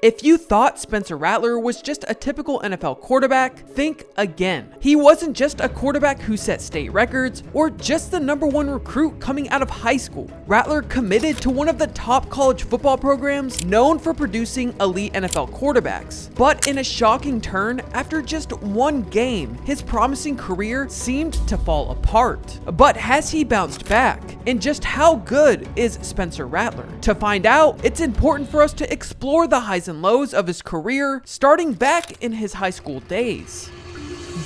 If you thought Spencer Rattler was just a typical NFL quarterback, think again. He wasn't just a quarterback who set state records or just the #1 recruit coming out of high school. Rattler committed to one of the top college football programs known for producing elite NFL quarterbacks. But in a shocking turn, after just one game, his promising career seemed to fall apart. But has he bounced back? And just how good is Spencer Rattler? To find out, it's important for us to explore the highs and lows of his career, starting back in his high school days.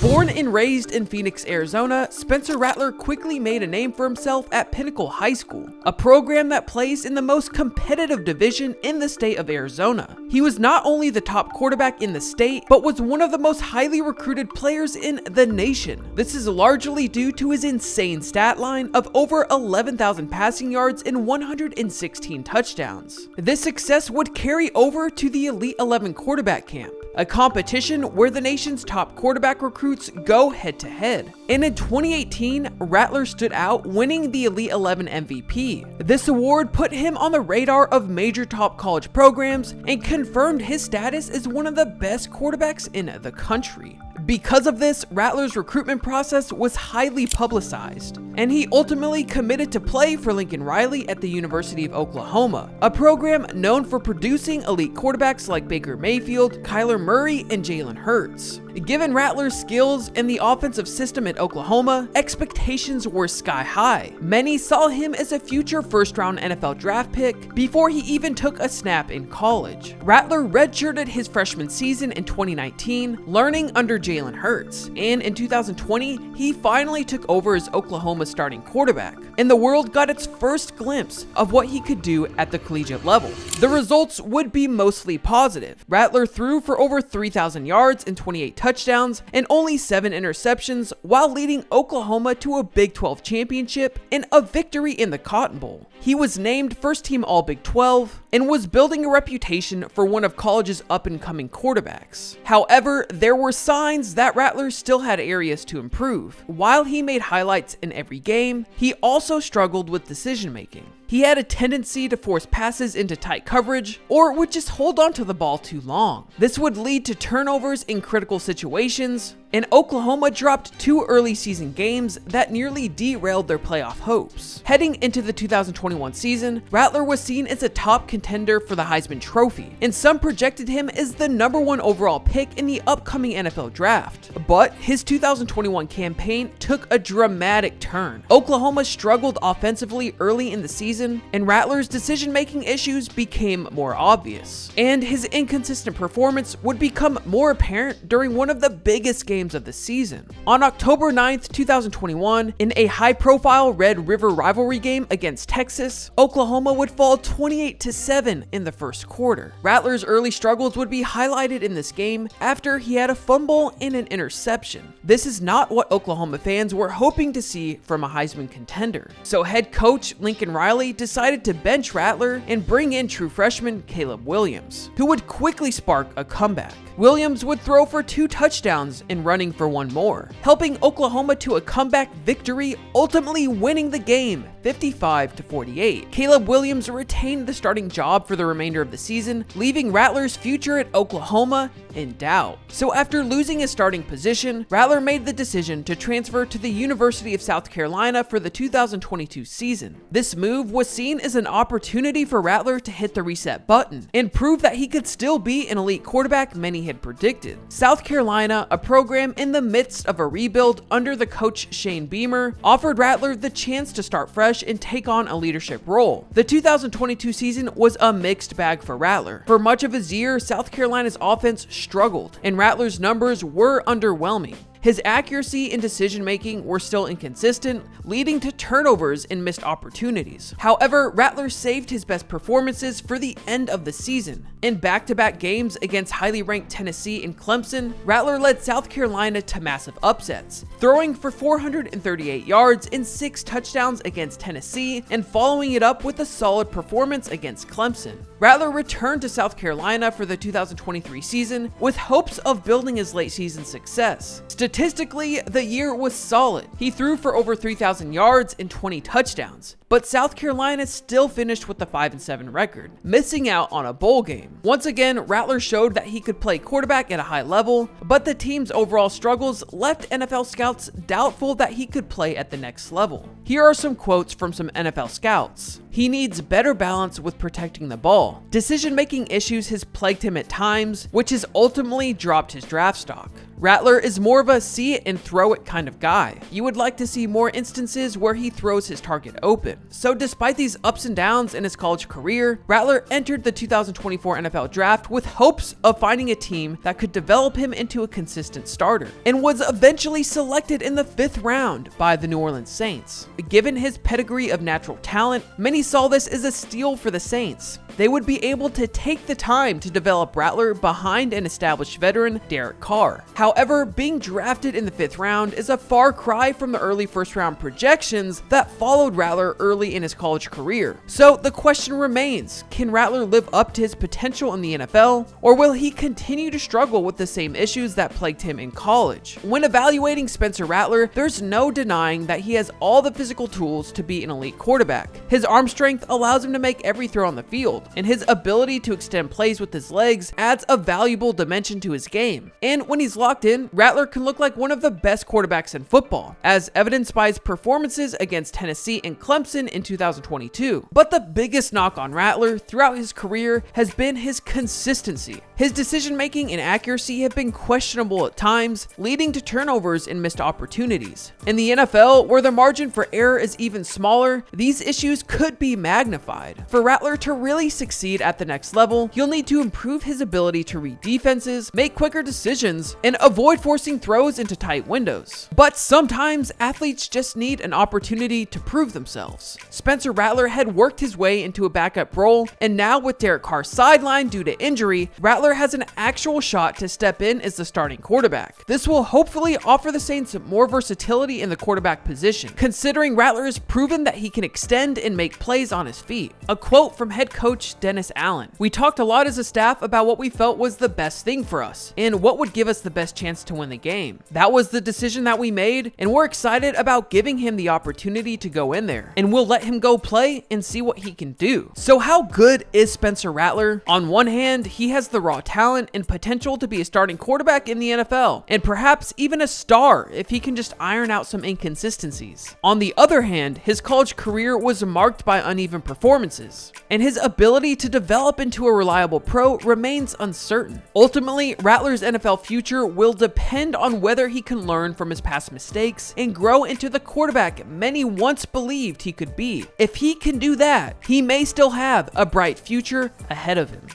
Born and raised in Phoenix, Arizona, Spencer Rattler quickly made a name for himself at Pinnacle High School, a program that plays in the most competitive division in the state of Arizona. He was not only the top quarterback in the state, but was one of the most highly recruited players in the nation. This is largely due to his insane stat line of over 11,000 passing yards and 116 touchdowns. This success would carry over to the Elite 11 quarterback camp, a competition where the nation's top quarterback recruits go head-to-head. And in 2018, Rattler stood out, winning the Elite 11 MVP. This award put him on the radar of major top college programs and confirmed his status as one of the best quarterbacks in the country. Because of this, Rattler's recruitment process was highly publicized, and he ultimately committed to play for Lincoln Riley at the University of Oklahoma, a program known for producing elite quarterbacks like Baker Mayfield, Kyler Murray, and Jalen Hurts. Given Rattler's skills and the offensive system at Oklahoma, expectations were sky high. Many saw him as a future first-round NFL draft pick before he even took a snap in college. Rattler redshirted his freshman season in 2019, learning under Jalen Hurts, and in 2020, he finally took over as Oklahoma's starting quarterback, and the world got its first glimpse of what he could do at the collegiate level. The results would be mostly positive. Rattler threw for over 3,000 yards and 28 touchdowns and only 7 interceptions, while leading Oklahoma to a Big 12 championship and a victory in the Cotton Bowl. He was named first-team All-Big 12 and was building a reputation for one of college's up-and-coming quarterbacks. However, there were signs that Rattler still had areas to improve. While he made highlights in every game, he also struggled with decision-making. He had a tendency to force passes into tight coverage or would just hold on to the ball too long. This would lead to turnovers in critical situations, and Oklahoma dropped 2 early season games that nearly derailed their playoff hopes. Heading into the 2021 season, Rattler was seen as a top contender for the Heisman Trophy, and some projected him as the #1 overall pick in the upcoming NFL draft. But his 2021 campaign took a dramatic turn. Oklahoma struggled offensively early in the season, and Rattler's decision-making issues became more obvious, and his inconsistent performance would become more apparent during one of the biggest games of the season. On October 9th, 2021, in a high-profile Red River rivalry game against Texas, Oklahoma would fall 28-7 in the first quarter. Rattler's early struggles would be highlighted in this game after he had a fumble and an interception. This is not what Oklahoma fans were hoping to see from a Heisman contender. So head coach Lincoln Riley decided to bench Rattler and bring in true freshman Caleb Williams, who would quickly spark a comeback. Williams would throw for 2 touchdowns and running for 1 more, helping Oklahoma to a comeback victory, ultimately winning the game 55-48. Caleb Williams retained the starting job for the remainder of the season, leaving Rattler's future at Oklahoma in doubt. So after losing his starting position, Rattler made the decision to transfer to the University of South Carolina for the 2022 season. This move was seen as an opportunity for Rattler to hit the reset button and prove that he could still be an elite quarterback many had predicted. South Carolina, a program in the midst of a rebuild under the coach Shane Beamer, offered Rattler the chance to start fresh and take on a leadership role. The 2022 season was a mixed bag for Rattler. For much of his year, South Carolina's offense struggled, and Rattler's numbers were underwhelming. His accuracy and decision-making were still inconsistent, leading to turnovers and missed opportunities. However, Rattler saved his best performances for the end of the season. In back-to-back games against highly ranked Tennessee and Clemson, Rattler led South Carolina to massive upsets, throwing for 438 yards and 6 touchdowns against Tennessee and following it up with a solid performance against Clemson. Rattler returned to South Carolina for the 2023 season with hopes of building his late season success. Statistically, the year was solid. He threw for over 3,000 yards and 20 touchdowns, but South Carolina still finished with a 5-7 record, missing out on a bowl game. Once again, Rattler showed that he could play quarterback at a high level, but the team's overall struggles left NFL scouts doubtful that he could play at the next level. Here are some quotes from some NFL scouts. He needs better balance with protecting the ball. Decision-making issues has plagued him at times, which has ultimately dropped his draft stock. Rattler is more of a see it and throw it kind of guy. You would like to see more instances where he throws his target open. So despite these ups and downs in his college career, Rattler entered the 2024 NFL draft with hopes of finding a team that could develop him into a consistent starter, and was eventually selected in the 5th round by the New Orleans Saints. Given his pedigree of natural talent, many saw this as a steal for the Saints. They would be able to take the time to develop Rattler behind an established veteran, Derek Carr. However, being drafted in the 5th round is a far cry from the early 1st round projections that followed Rattler early in his college career. So the question remains, can Rattler live up to his potential in the NFL, or will he continue to struggle with the same issues that plagued him in college? When evaluating Spencer Rattler, there's no denying that he has all the physical tools to be an elite quarterback. His arm strength allows him to make every throw on the field, and his ability to extend plays with his legs adds a valuable dimension to his game. And when he's locked in, Rattler can look like one of the best quarterbacks in football, as evidenced by his performances against Tennessee and Clemson in 2022. But the biggest knock on Rattler throughout his career has been his consistency. His decision-making and accuracy have been questionable at times, leading to turnovers and missed opportunities. In the NFL, where the margin for error is even smaller, these issues could be magnified. For Rattler to really succeed at the next level, he'll need to improve his ability to read defenses, make quicker decisions, and avoid forcing throws into tight windows. But sometimes athletes just need an opportunity to prove themselves. Spencer Rattler had worked his way into a backup role, and now with Derek Carr sidelined due to injury, Rattler has an actual shot to step in as the starting quarterback. This will hopefully offer the Saints more versatility in the quarterback position, considering Rattler has proven that he can extend and make plays on his feet. A quote from head coach Dennis Allen: "We talked a lot as a staff about what we felt was the best thing for us and what would give us the best chance to win the game. That was the decision that we made, and we're excited about giving him the opportunity to go in there, and we'll let him go play and see what he can do." So how good is Spencer Rattler? On one hand, he has the raw talent and potential to be a starting quarterback in the NFL, and perhaps even a star if he can just iron out some inconsistencies. On the other hand, his college career was marked by uneven performances, and his ability to develop into a reliable pro remains uncertain. Ultimately, Rattler's NFL future will depend on whether he can learn from his past mistakes and grow into the quarterback many once believed he could be. If he can do that, he may still have a bright future ahead of him.